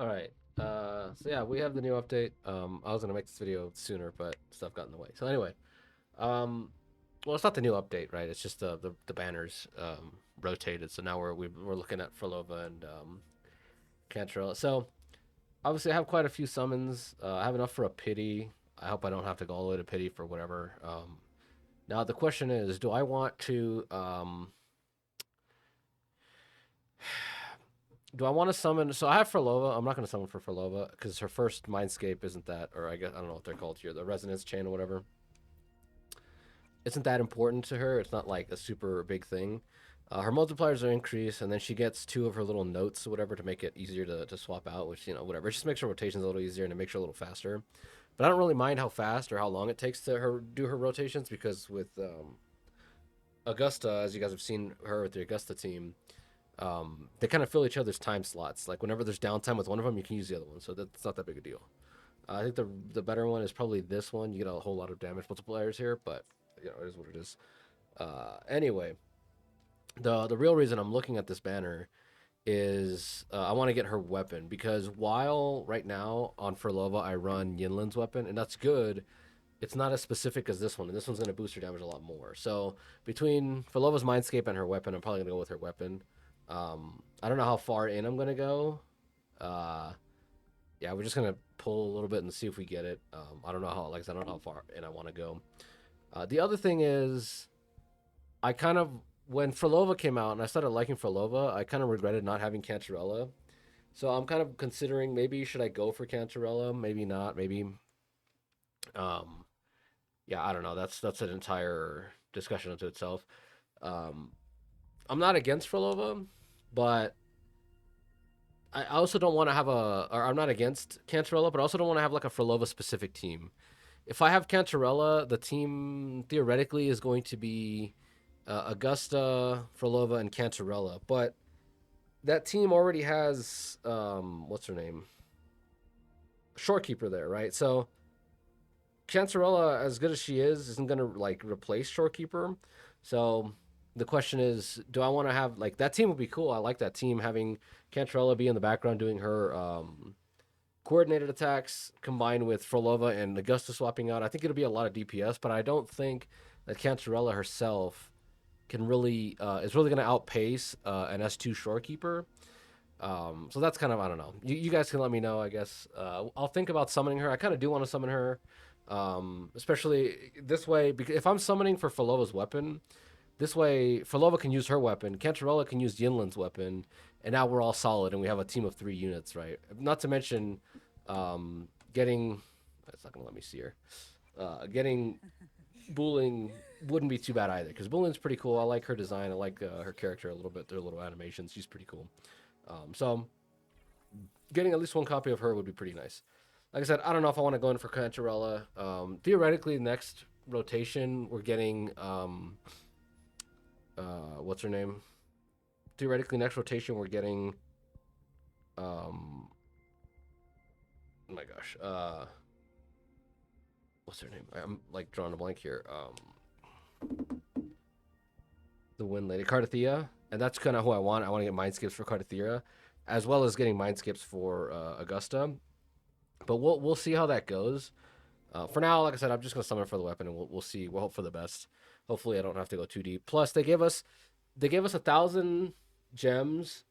All right. So yeah, we have the new update. I was gonna make this video sooner, but stuff got in the way. So anyway, um, well, it's not the new update, right? It's just the banners rotated. So now we're looking at Phrolova and Cantrell. So obviously, I have quite a few summons. I have enough for a pity. I hope I don't have to go all the way to pity for whatever. Now the question is, do I want to do I want to summon? So I have Phrolova. I'm not going to summon for Phrolova because her first Mindscape isn't that, or I guess I don't know what they're called here, the Resonance Chain or whatever. Isn't that important to her? It's not like a super big thing. Her multipliers are increased, and then she gets two of her little notes or whatever to make it easier to swap out, which, whatever. It just makes her rotations a little easier and it makes her a little faster. But I don't really mind how fast or how long it takes to her do her rotations because with Augusta, as you guys have seen her with the Augusta team, they kind of fill each other's time slots. Like whenever there's downtime with one of them, you can use the other one, so that's not that big a deal. I think the better one is probably this one. You get a whole lot of damage multipliers here, but it is what it is. Anyway, the real reason I'm looking at this banner is I want to get her weapon because while right now on Furlova I run Yinlin's weapon and that's good, it's not as specific as this one, and this one's going to boost her damage a lot more. So between Furlova's Mindscape and her weapon, I'm probably going to go with her weapon. I don't know how far in I'm going to go. Uh, yeah, we're just going to pull a little bit and see if we get it. I don't know how, like I said, I don't know how far in I want to go. The other thing is, I kind of when Frolova came out and I started liking Frolova, I kind of regretted not having Cantarella. So I'm kind of considering maybe should I go for Cantarella, maybe not, maybe um yeah, I don't know. That's an entire discussion unto itself. Um I'm not against Frolova, but I also don't want to have or I'm not against Cantarella, but I also don't want to have like a Frolova specific team. If I have Cantarella, the team theoretically is going to be Augusta, Frolova, and Cantarella. But that team already has what's her name, Shorekeeper there, right? So Cantarella, as good as she is, isn't gonna like replace Shorekeeper. So the question is, do I want to have like that team would be cool. I like that team having Cantarella be in the background doing her coordinated attacks combined with Frolova and Augusta swapping out. I think it'll be a lot of DPS, but I don't think that Cantarella herself can really is really going to outpace an S2 Shorekeeper. So that's kind of I don't know. You guys can let me know. I guess I'll think about summoning her. I kind of do want to summon her, especially this way because if I'm summoning for Falova's weapon, this way Falova can use her weapon, Cantarella can use Yinlin's weapon, and now we're all solid and we have a team of 3 units, right? Not to mention getting. It's not gonna let me see her. Getting Booling wouldn't be too bad either because Booling's pretty cool. I like her design. I like her character a little bit. Their little animations. She's pretty cool. So getting at least one copy of her would be pretty nice. Like I said, I don't know if I want to go in for Cantarella. Theoretically, next rotation we're getting what's her name? Theoretically, next rotation we're getting oh my gosh, what's her name? I'm like drawing a blank here. The Wind Lady, Cardathea, and that's kind of who I want. I want to get Mindscapes for Cardathea, as well as getting Mindscapes for Augusta. But we'll see how that goes. For now, like I said, I'm just gonna summon for the weapon, and we'll see. We'll hope for the best. Hopefully, I don't have to go too deep. Plus, they gave us 1,000 gems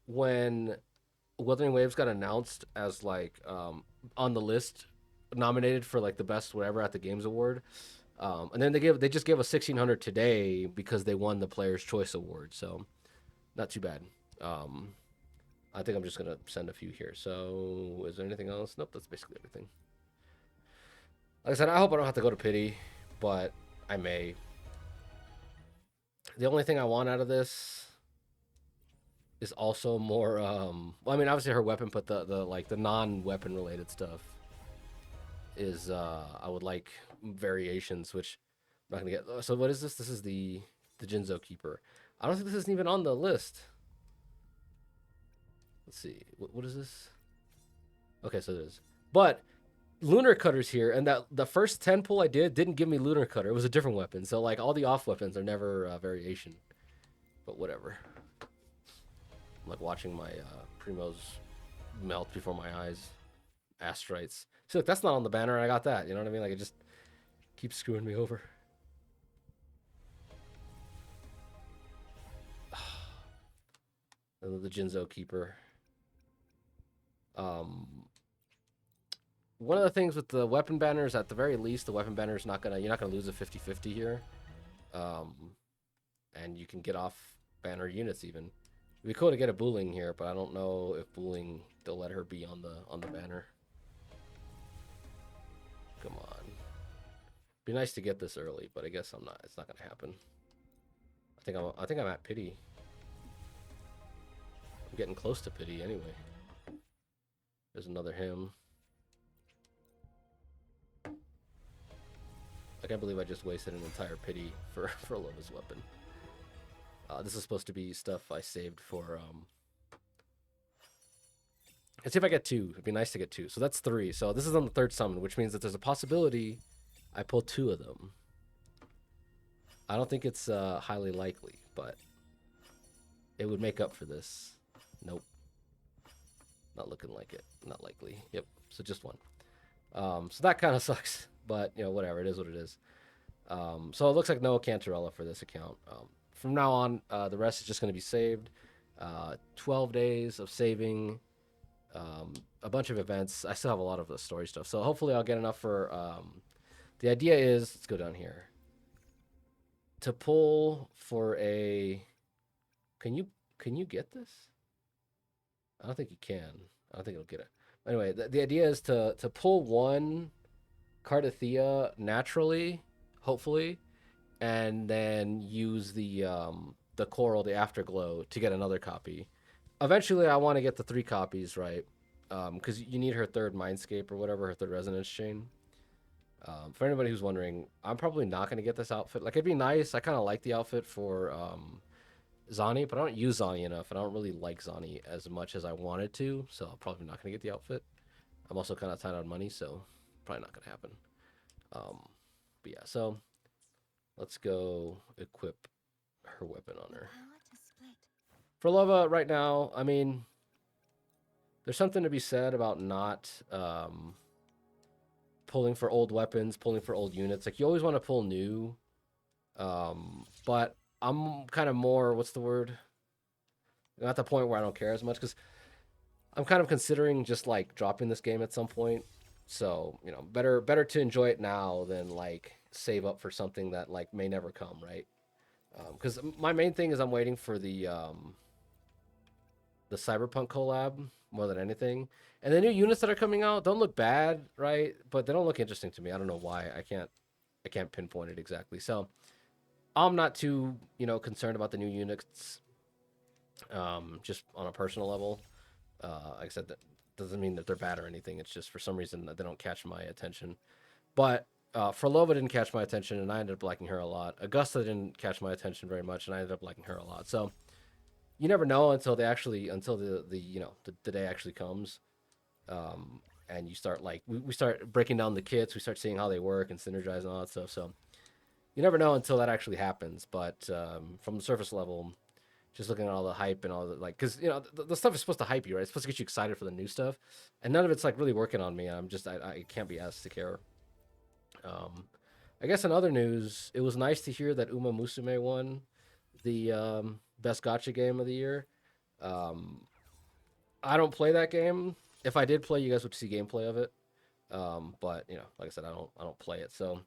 when Wuthering Waves got announced as like on the list, nominated for like the best whatever at the Games Award. And then they just gave us 1,600 today because they won the Players Choice Award. So not too bad. I think I'm just gonna send a few here. So is there anything else? Nope, that's basically everything. Like I said, I hope I don't have to go to pity, but I may. The only thing I want out of this is also more. Well, I mean, obviously her weapon, but the like the non-weapon related stuff is I would like variations, which I'm not gonna get. So what is this? This is the Jinzo Keeper. I don't think this isn't even on the list. Let's see. What is this? Okay, so it is. But Lunar Cutter's here, and that the first 10 pull I didn't give me Lunar Cutter. It was a different weapon. So like all the off weapons are never variation. But whatever. I'm like watching my Primos melt before my eyes. Astrites. See, look, that's not on the banner, and I got that. You know what I mean? Like, it just keeps screwing me over. The Jinzo Keeper. One of the things with the weapon banners, at the very least, the weapon banner is not gonna, you're not gonna lose a 50-50 here. And you can get off banner units even. It'd be cool to get a Booling here, but I don't know if Booling, they'll let her be on the banner. Come on. Be nice to get this early, but I guess I'm not. It's not gonna happen. I think I'm at pity. I'm getting close to pity anyway. There's another him. I can't believe I just wasted an entire pity for Phrolova's weapon. This is supposed to be stuff I saved for. Let's see if I get 2. It'd be nice to get 2. So that's 3. So this is on the 3rd summon, which means that there's a possibility I pull 2 of them. I don't think it's highly likely, but it would make up for this. Nope. Not looking like it. Not likely. Yep. So just 1. So that kind of sucks, but you know, whatever. It is what it is. So it looks like no Cantarella for this account. From now on, the rest is just going to be saved. 12 days of saving. A bunch of events. I still have a lot of the story stuff, so hopefully I'll get enough for. The idea is, let's go down here. To pull for a. Can you get this? I don't think you can. I don't think it'll get it. Anyway, the idea is to pull 1 Cardathea naturally, hopefully, and then use the coral, the afterglow, to get another copy. Eventually, I want to get the 3 copies, right? Because you need her 3rd Mindscape or whatever, her 3rd Resonance Chain. For anybody who's wondering, I'm probably not going to get this outfit. Like, it'd be nice. I kind of like the outfit for Zani, but I don't use Zani enough, and I don't really like Zani as much as I wanted to, so I'm probably not going to get the outfit. I'm also kind of tight on money, so probably not going to happen. But yeah, so let's go equip her weapon on her. Phrolova right now, I mean, there's something to be said about not pulling for old weapons, pulling for old units. Like, you always want to pull new, but I'm kind of more, what's the word? I'm at the point where I don't care as much, because I'm kind of considering just, like, dropping this game at some point. So, you know, better to enjoy it now than, like, save up for something that, like, may never come, right? Because my main thing is I'm waiting for the Cyberpunk collab more than anything. And the new units that are coming out don't look bad, right? But they don't look interesting to me. I don't know why. I can't pinpoint it exactly. So I'm not too, you know, concerned about the new units. Just on a personal level. Like I said, that doesn't mean that they're bad or anything. It's just for some reason that they don't catch my attention. But Phrolova didn't catch my attention, and I ended up liking her a lot. Augusta didn't catch my attention very much, and I ended up liking her a lot. So you never know until the you know, the day actually comes, and you start, like, we start breaking down the kits. We start seeing how they work and synergize and all that stuff. So you never know until that actually happens. But from the surface level, just looking at all the hype and all the, like, because, you know, the stuff is supposed to hype you, right? It's supposed to get you excited for the new stuff, and none of it's, like, really working on me. I can't be asked to care. I guess in other news, it was nice to hear that Uma Musume won the best gacha game of the year. I don't play that game. If I did play, you guys would see gameplay of it. But, you know, like I said, I don't play it. So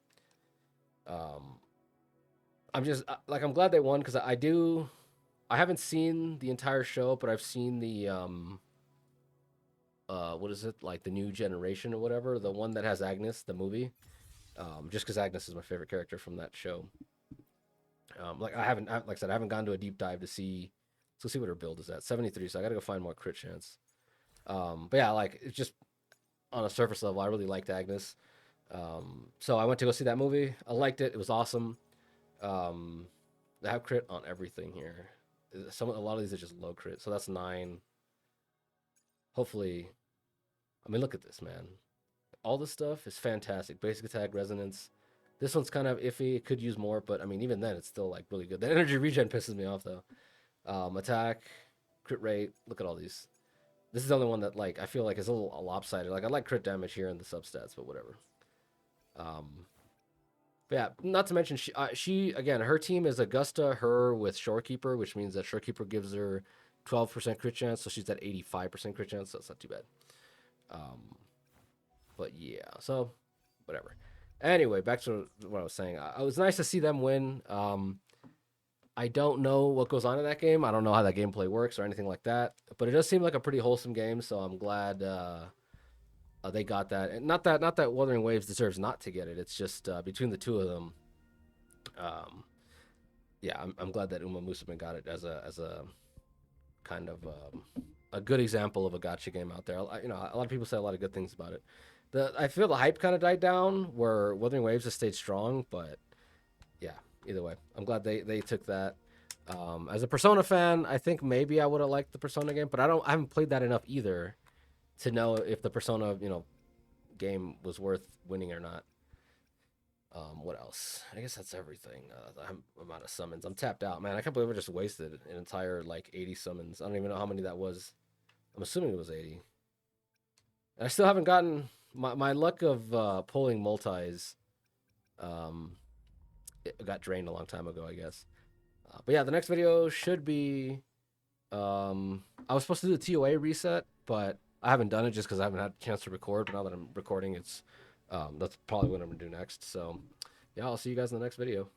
I'm just, like, I'm glad they won, because I haven't seen the entire show, but I've seen the what is it, like, the new generation or whatever, the one that has Agnes, the movie. Just because Agnes is my favorite character from that show. Like I said, I haven't gone to a deep dive to see. Let's see what her build is at. 73. So I gotta go find more crit chance. But yeah, like, it's just on a surface level, I really liked Agnes. So I went to go see that movie. I liked it. It was awesome. They have crit on everything here. A lot of these are just low crit. So that's 9. Hopefully, I mean, look at this, man. All this stuff is fantastic. Basic attack, resonance. This one's kind of iffy. It could use more, but I mean, even then, it's still, like, really good. The energy regen pisses me off, though. Attack, crit rate. Look at all these. This is the only one that like I feel like is a little lopsided. Like I like crit damage here in the substats, but whatever. But yeah, not to mention she again her team is Augusta, her with Shorekeeper, which means that Shorekeeper gives her 12% crit chance, so she's at 85% crit chance, so that's not too bad. But yeah, so whatever. Anyway, back to what I was saying. It was nice to see them win. I don't know what goes on in that game. I don't know how that gameplay works or anything like that. But it does seem like a pretty wholesome game, so I'm glad they got that. And not that Wuthering Waves deserves not to get it. It's just between the two of them. Yeah, I'm glad that Uma Musume got it as a kind of a good example of a gotcha game out there. You know, a lot of people say a lot of good things about it. I feel the hype kind of died down where Wuthering Waves has stayed strong, but yeah, either way, I'm glad they took that. As a Persona fan, I think maybe I would have liked the Persona game, but I haven't played that enough either to know if the Persona game was worth winning or not. What else? I guess that's everything. I'm out of summons. I'm tapped out, man. I can't believe I just wasted an entire like 80 summons. I don't even know how many that was. I'm assuming it was 80. And I still haven't gotten my luck of pulling multis. It got drained a long time ago, I guess. But yeah, the next video should be. I was supposed to do the TOA reset, but I haven't done it just because I haven't had a chance to record. But now that I'm recording, that's probably what I'm gonna do next. So yeah, I'll see you guys in the next video.